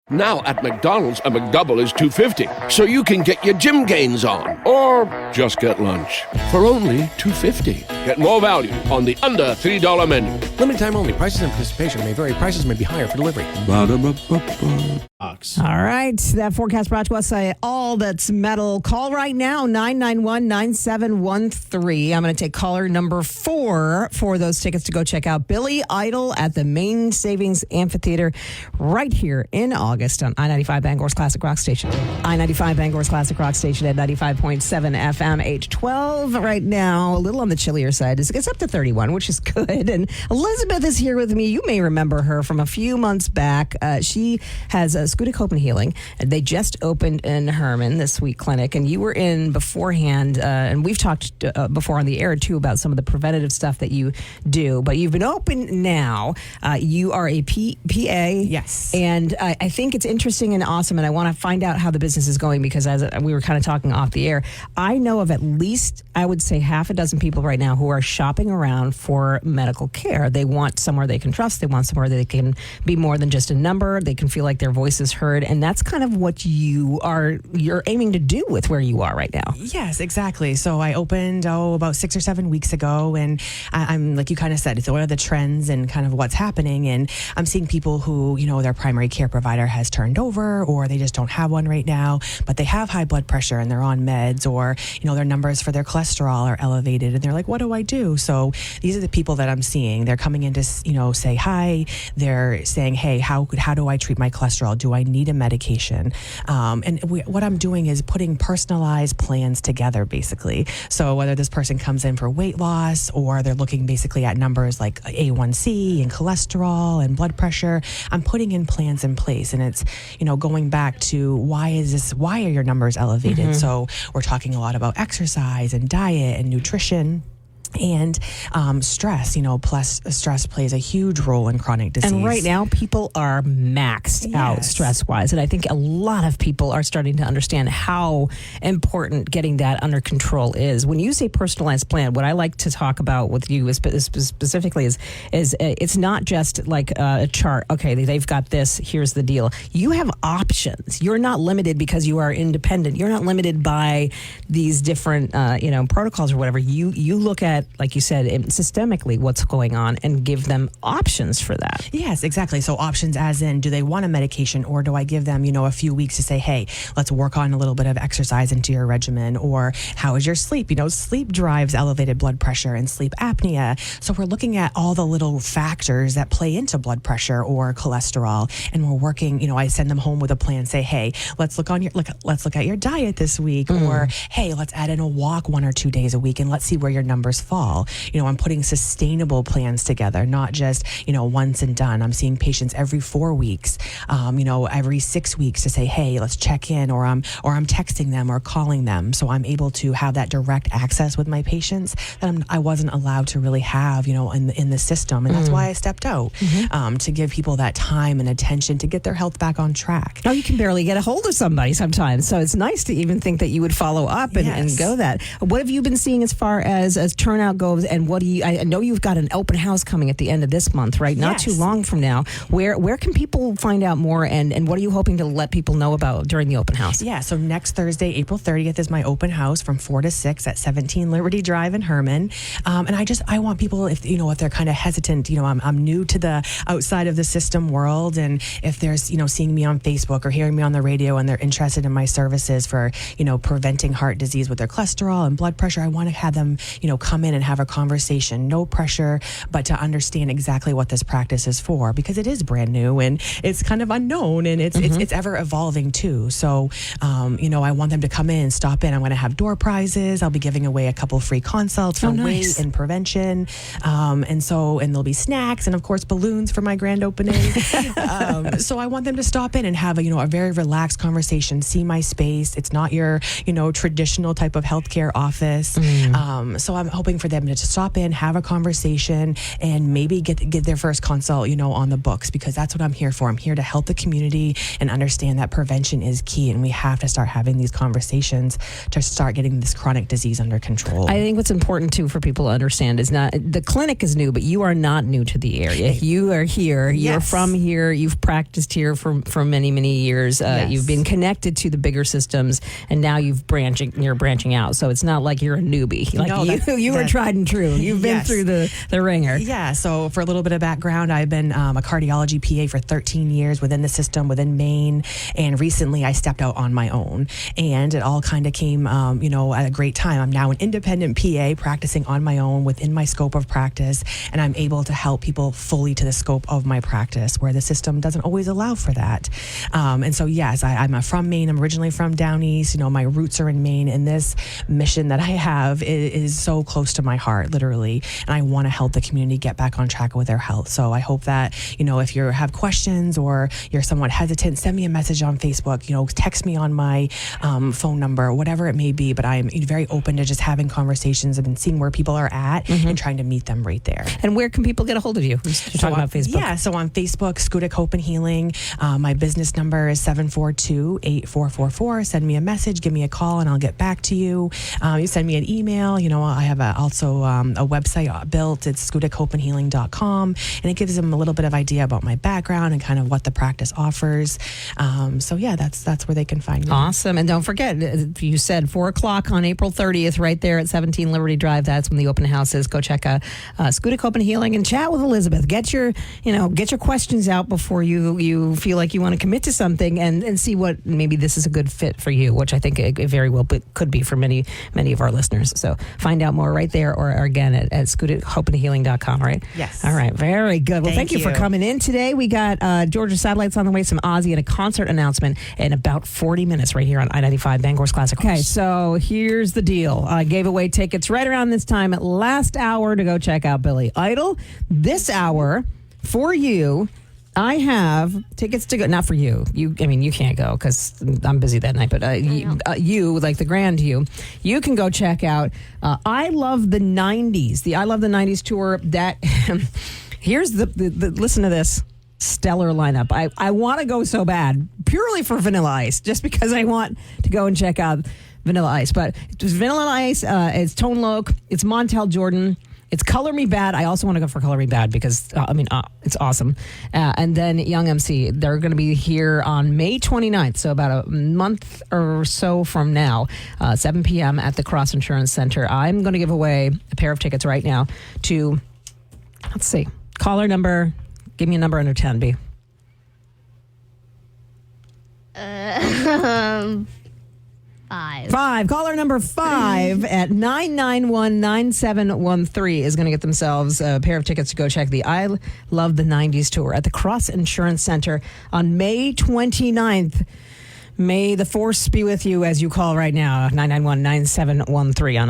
Now at McDonald's, a McDouble is $2.50, so you can get your gym gains on, or just get lunch for only $2.50. Get more value on the under $3 menu. Limited time only. Prices and participation may vary. Prices may be higher for delivery. All right. That forecast brought to us by All That's Metal. Call right now, 991-9713. I'm going to take caller number 4 for those tickets to go check out Billy Idol at the Main Savings Amphitheater right here in August on I-95 Bangor's Classic Rock Station. I-95 Bangor's Classic Rock Station at 95.7 FM, 812 right now. A little on the chillier side. It gets up to 31, which is good. And Elizabeth is here with me. You may remember her from a few months back. She has a Schoodic Hope and Healing. They just opened in Hermon, this week clinic, and you were in beforehand. And we've talked before on the air, too, about some of the preventative stuff that you do. But you've been open now. You are a PA. Yes. And I think it's interesting and awesome, and I want to find out how the business is going, because as we were kind of talking off the air, I know of at least, I would say, half a dozen people right now who are shopping around for medical care. They want somewhere they can trust. They want somewhere they can be more than just a number. They can feel like their voice is heard, and that's kind of what you're aiming to do with where you are right now. Yes, exactly. So I opened about 6 or 7 weeks ago, and I'm like you kind of said, it's what are the trends and kind of what's happening, and I'm seeing people who their primary care provider has turned over, or they just don't have one right now, but they have high blood pressure and they're on meds, or their numbers for their cholesterol are elevated, and they're like, what do I do? So these are the people that I'm seeing. They're coming in to say hi. They're saying, hey, how do I treat my cholesterol? Do I need a medication? What I'm doing is putting personalized plans together, basically. So whether this person comes in for weight loss, or they're looking basically at numbers like A1C and cholesterol and blood pressure, I'm putting in plans in place. And it's going back to why are your numbers elevated? Mm-hmm. So we're talking a lot about exercise and diet and nutrition. And stress, plus stress plays a huge role in chronic disease. And right now, people are maxed out stress-wise. And I think a lot of people are starting to understand how important getting that under control is. When you say personalized plan, what I like to talk about with you specifically is it's not just like a chart. Okay, they've got this. Here's the deal. You have options. You're not limited because you are independent. You're not limited by these different, protocols or whatever. You look at, like you said, systemically what's going on and give them options for that. Yes, exactly. So options as in, do they want a medication, or do I give them, a few weeks to say, hey, let's work on a little bit of exercise into your regimen, or how is your sleep? Sleep drives elevated blood pressure and sleep apnea. So we're looking at all the little factors that play into blood pressure or cholesterol, and we're working, I send them home with a plan, say, hey, let's look at your diet this week, or hey, let's add in a walk 1 or 2 days a week, and let's see where your numbers fall. I'm putting sustainable plans together, not just, once and done. I'm seeing patients every 4 weeks, every 6 weeks to say, hey, let's check in, or I'm texting them or calling them. So I'm able to have that direct access with my patients that I wasn't allowed to really have, in the system. And that's why I stepped out, to give people that time and attention to get their health back on track. Now, you can barely get a hold of somebody sometimes. So it's nice to even think that you would follow up and go that. What have you been seeing as far as turnout goes, and I know you've got an open house coming at the end of this month, right? Not too long from now. Where can people find out more, and what are you hoping to let people know about during the open house? Yeah, so next Thursday, April 30th is my open house from 4 to 6 at 17 Liberty Drive in Hermon. And I want people, if they're kind of hesitant, I'm new to the outside of the system world, and if they're, seeing me on Facebook or hearing me on the radio and they're interested in my services for, preventing heart disease with their cholesterol and blood pressure, I want to have them, come in and have a conversation. No pressure, but to understand exactly what this practice is for, because it is brand new and it's kind of unknown, and it's ever evolving too. So, I want them to come in, stop in. I'm going to have door prizes. I'll be giving away a couple free consults for weight and prevention. And there'll be snacks and of course balloons for my grand opening. So I want them to stop in and have a very relaxed conversation, see my space. It's not your, traditional type of healthcare office. So I'm hoping hoping for them to stop in, have a conversation, and maybe get their first consult, on the books, because that's what I'm here for. I'm here to help the community and understand that prevention is key, and we have to start having these conversations to start getting this chronic disease under control. I think what's important too for people to understand is not the clinic is new, but you are not new to the area. You are here. You're Yes. from here. You've practiced here for many, many years. Yes. You've been connected to the bigger systems, and now you're branching out. So it's not like you're a newbie. Like No, you were tried and true. You've been Yes. through the ringer. Yeah, so for a little bit of background, I've been a cardiology PA for 13 years within the system, within Maine, and recently I stepped out on my own, and it all kind of came, at a great time. I'm now an independent PA practicing on my own within my scope of practice, and I'm able to help people fully to the scope of my practice, where the system doesn't always allow for that. And so, yes, I'm from Maine. I'm originally from down east. My roots are in Maine, and this mission that I have is so close to my heart, literally, and I want to help the community get back on track with their health. So I hope that, if you have questions or you're somewhat hesitant, send me a message on Facebook, text me on my phone number, whatever it may be, but I am very open to just having conversations and seeing where people are at and trying to meet them right there. And where can people get a hold of you? You're talking about Facebook. Yeah, so on Facebook, Schoodic Hope and Healing. My business number is 742-8444. Send me a message, give me a call, and I'll get back to you. You send me an email. I have also a website built. It's SchoodicHopeandHealing.com, and it gives them a little bit of idea about my background and kind of what the practice offers. So yeah, that's where they can find me. Awesome. And don't forget, you said 4 o'clock on April 30th, right there at 17 Liberty Drive. That's when the open house is. Go check out Schoodic Hope and Healing and chat with Elizabeth. Get your questions out before you feel like you want to commit to something, and see what maybe this is a good fit for you, which I think it very well could be for many of our listeners. So find out more right there, or again at SchoodichHopeandHealing.com, right? Yes. All right. Very good. Well, thank you for coming in today. We got Georgia Satellites on the way, some Ozzy, and a concert announcement in about 40 minutes right here on I-95 Bangor's Classic. Okay, so here's the deal. I gave away tickets right around this time last hour to go check out Billy Idol. This hour, for you, I have tickets to go. Not for you. You can't go because I'm busy that night. But you, like the grand you can go check out I Love the 90s. The I Love the 90s tour. That here's the listen to this stellar lineup. I want to go so bad, purely for Vanilla Ice, just because I want to go and check out Vanilla Ice. But it's Vanilla Ice. It's Tone Loc. It's Montel Jordan. It's Color Me Bad. I also want to go for Color Me Bad because, it's awesome. And then Young MC. They're going to be here on May 29th, so about a month or so from now, 7 p.m. at the Cross Insurance Center. I'm going to give away a pair of tickets right now to, let's see, caller number, give me a number under 10, B. 5. Caller number 5 at 991-9713 is going to get themselves a pair of tickets to go check the I Love the 90s tour at the Cross Insurance Center on May 29th. May the force be with you as you call right now, 991-9713 on